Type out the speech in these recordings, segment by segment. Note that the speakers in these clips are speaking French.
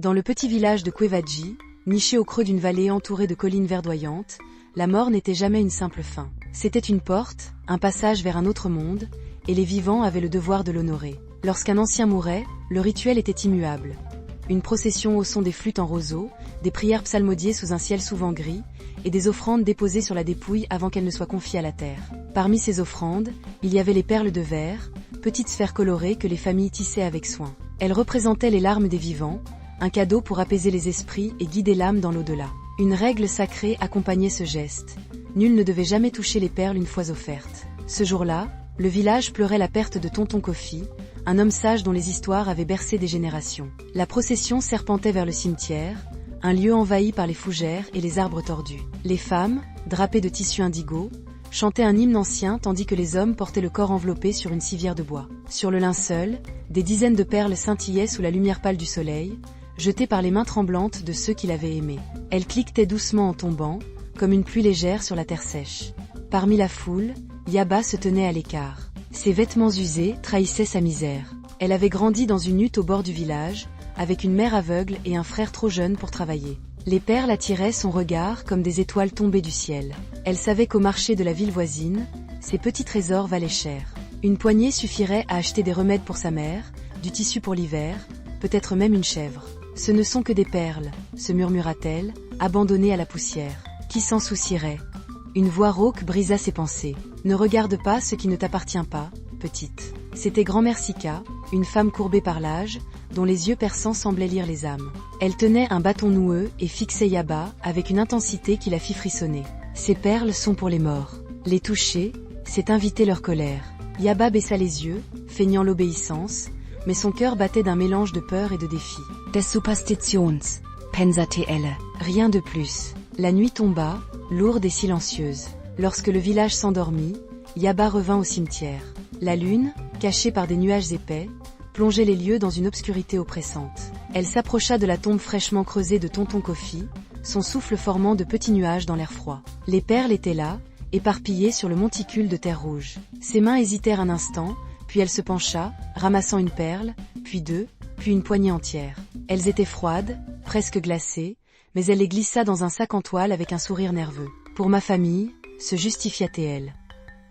Dans le petit village de Kwewadji, niché au creux d'une vallée entourée de collines verdoyantes, la mort n'était jamais une simple fin. C'était une porte, un passage vers un autre monde, et les vivants avaient le devoir de l'honorer. Lorsqu'un ancien mourait, le rituel était immuable. Une procession au son des flûtes en roseau, des prières psalmodiées sous un ciel souvent gris, et des offrandes déposées sur la dépouille avant qu'elle ne soit confiée à la terre. Parmi ces offrandes, il y avait les perles de verre, petites sphères colorées que les familles tissaient avec soin. Elles représentaient les larmes des vivants, un cadeau pour apaiser les esprits et guider l'âme dans l'au-delà. Une règle sacrée accompagnait ce geste. Nul ne devait jamais toucher les perles une fois offertes. Ce jour-là, le village pleurait la perte de Tonton Kofi, un homme sage dont les histoires avaient bercé des générations. La procession serpentait vers le cimetière, un lieu envahi par les fougères et les arbres tordus. Les femmes, drapées de tissu indigo, chantaient un hymne ancien tandis que les hommes portaient le corps enveloppé sur une civière de bois. Sur le linceul, des dizaines de perles scintillaient sous la lumière pâle du soleil, jetées par les mains tremblantes de ceux qui l'avaient aimé. Elles cliquetaient doucement en tombant, comme une pluie légère sur la terre sèche. Parmi la foule, Yaba se tenait à l'écart. Ses vêtements usés trahissaient sa misère. Elle avait grandi dans une hutte au bord du village, avec une mère aveugle et un frère trop jeune pour travailler. Les perles attiraient son regard comme des étoiles tombées du ciel. Elle savait qu'au marché de la ville voisine, ces petits trésors valaient cher. Une poignée suffirait à acheter des remèdes pour sa mère, du tissu pour l'hiver, peut-être même une chèvre. Ce ne sont que des perles, se murmura-t-elle, abandonnées à la poussière. Qui s'en soucierait? Une voix rauque brisa ses pensées. Ne regarde pas ce qui ne t'appartient pas, petite. C'était grand-mère Sika, une femme courbée par l'âge, dont les yeux perçants semblaient lire les âmes. Elle tenait un bâton noueux et fixait Yaba avec une intensité qui la fit frissonner. Ces perles sont pour les morts. Les toucher, c'est inviter leur colère. Yaba baissa les yeux, feignant l'obéissance, mais son cœur battait d'un mélange de peur et de défi. Des Superstitions, pensate elle. Rien de plus. La nuit tomba, lourde et silencieuse. Lorsque le village s'endormit, Yaba revint au cimetière. La lune, cachée par des nuages épais, plongeait les lieux dans une obscurité oppressante. Elle s'approcha de la tombe fraîchement creusée de Tonton Kofi, son souffle formant de petits nuages dans l'air froid. Les perles étaient là, éparpillées sur le monticule de terre rouge. Ses mains hésitèrent un instant, puis elle se pencha, ramassant une perle, puis deux, puis une poignée entière. Elles étaient froides, presque glacées, mais elle les glissa dans un sac en toile avec un sourire nerveux. Pour ma famille, se justifia-t-elle.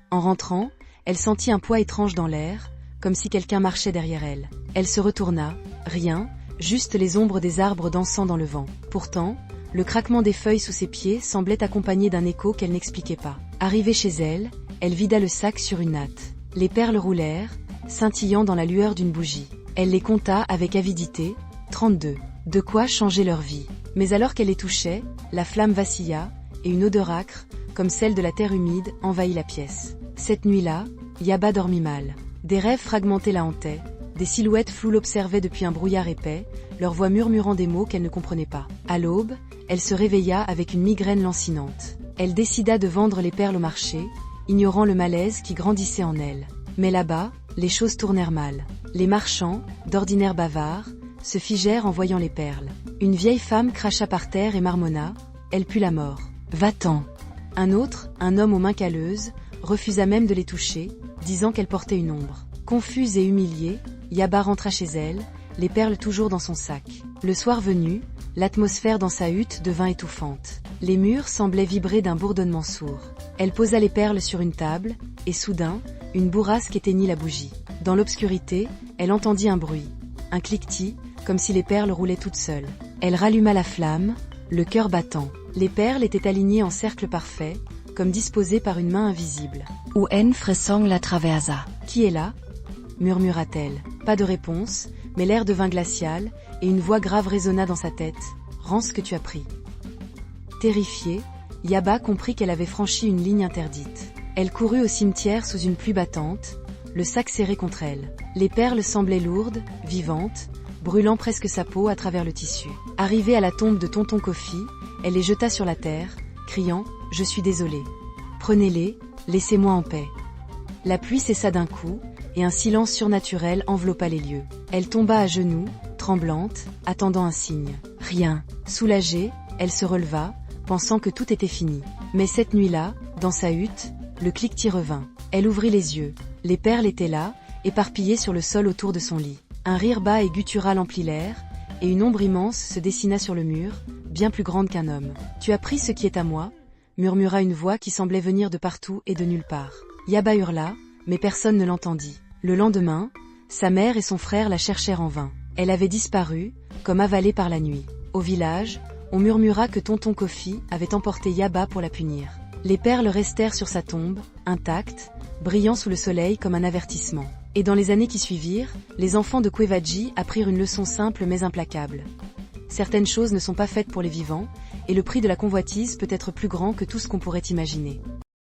En rentrant, elle sentit un poids étrange dans l'air, comme si quelqu'un marchait derrière elle. Elle se retourna, rien, juste les ombres des arbres dansant dans le vent. Pourtant, le craquement des feuilles sous ses pieds semblait accompagné d'un écho qu'elle n'expliquait pas. Arrivée chez elle, elle vida le sac sur une natte. Les perles roulèrent, scintillant dans la lueur d'une bougie. Elle les compta avec avidité, 32. De quoi changer leur vie. Mais alors qu'elle les touchait, la flamme vacilla, et une odeur âcre, comme celle de la terre humide, envahit la pièce. Cette nuit-là, Yaba dormit mal. Des rêves fragmentés la hantaient, des silhouettes floues l'observaient depuis un brouillard épais, leur voix murmurant des mots qu'elle ne comprenait pas. À l'aube, elle se réveilla avec une migraine lancinante. Elle décida de vendre les perles au marché, ignorant le malaise qui grandissait en elle. Mais là-bas, les choses tournèrent mal. Les marchands, d'ordinaire bavards, se figèrent en voyant les perles. Une vieille femme cracha par terre et marmonna, elle pue la mort. Va-t'en. Un autre, un homme aux mains calleuses, refusa même de les toucher, disant qu'elle portait une ombre. Confuse et humiliée, Yaba rentra chez elle, les perles toujours dans son sac. Le soir venu, l'atmosphère dans sa hutte devint étouffante. Les murs semblaient vibrer d'un bourdonnement sourd. Elle posa les perles sur une table, et soudain, une bourrasque éteignit la bougie. Dans l'obscurité, elle entendit un bruit. Un cliquetis, comme si les perles roulaient toutes seules. Elle ralluma la flamme, le cœur battant. Les perles étaient alignées en cercle parfait, comme disposées par une main invisible. Un frisson la traversa. Qui est là? Murmura-t-elle. Pas de réponse, mais l'air devint glacial, et une voix grave résonna dans sa tête. Rends ce que tu as pris. Terrifiée, Yaba comprit qu'elle avait franchi une ligne interdite. Elle courut au cimetière sous une pluie battante, le sac serré contre elle. Les perles semblaient lourdes, vivantes, brûlant presque sa peau à travers le tissu. Arrivée à la tombe de Tonton Kofi, elle les jeta sur la terre, criant « Je suis désolée. Prenez-les, laissez-moi en paix. » La pluie cessa d'un coup, et un silence surnaturel enveloppa les lieux. Elle tomba à genoux, tremblante, attendant un signe. Rien. Soulagée, elle se releva, pensant que tout était fini. Mais cette nuit-là, dans sa hutte, le cliquetis revint. Elle ouvrit les yeux. Les perles étaient là, éparpillées sur le sol autour de son lit. Un rire bas et guttural emplit l'air, et une ombre immense se dessina sur le mur, bien plus grande qu'un homme. « Tu as pris ce qui est à moi ?» murmura une voix qui semblait venir de partout et de nulle part. Yaba hurla, mais personne ne l'entendit. Le lendemain, sa mère et son frère la cherchèrent en vain. Elle avait disparu, comme avalée par la nuit. Au village, on murmura que tonton Kofi avait emporté Yaba pour la punir. Les perles restèrent sur sa tombe, intactes, brillant sous le soleil comme un avertissement. Et dans les années qui suivirent, les enfants de Kwevaji apprirent une leçon simple mais implacable. Certaines choses ne sont pas faites pour les vivants, et le prix de la convoitise peut être plus grand que tout ce qu'on pourrait imaginer.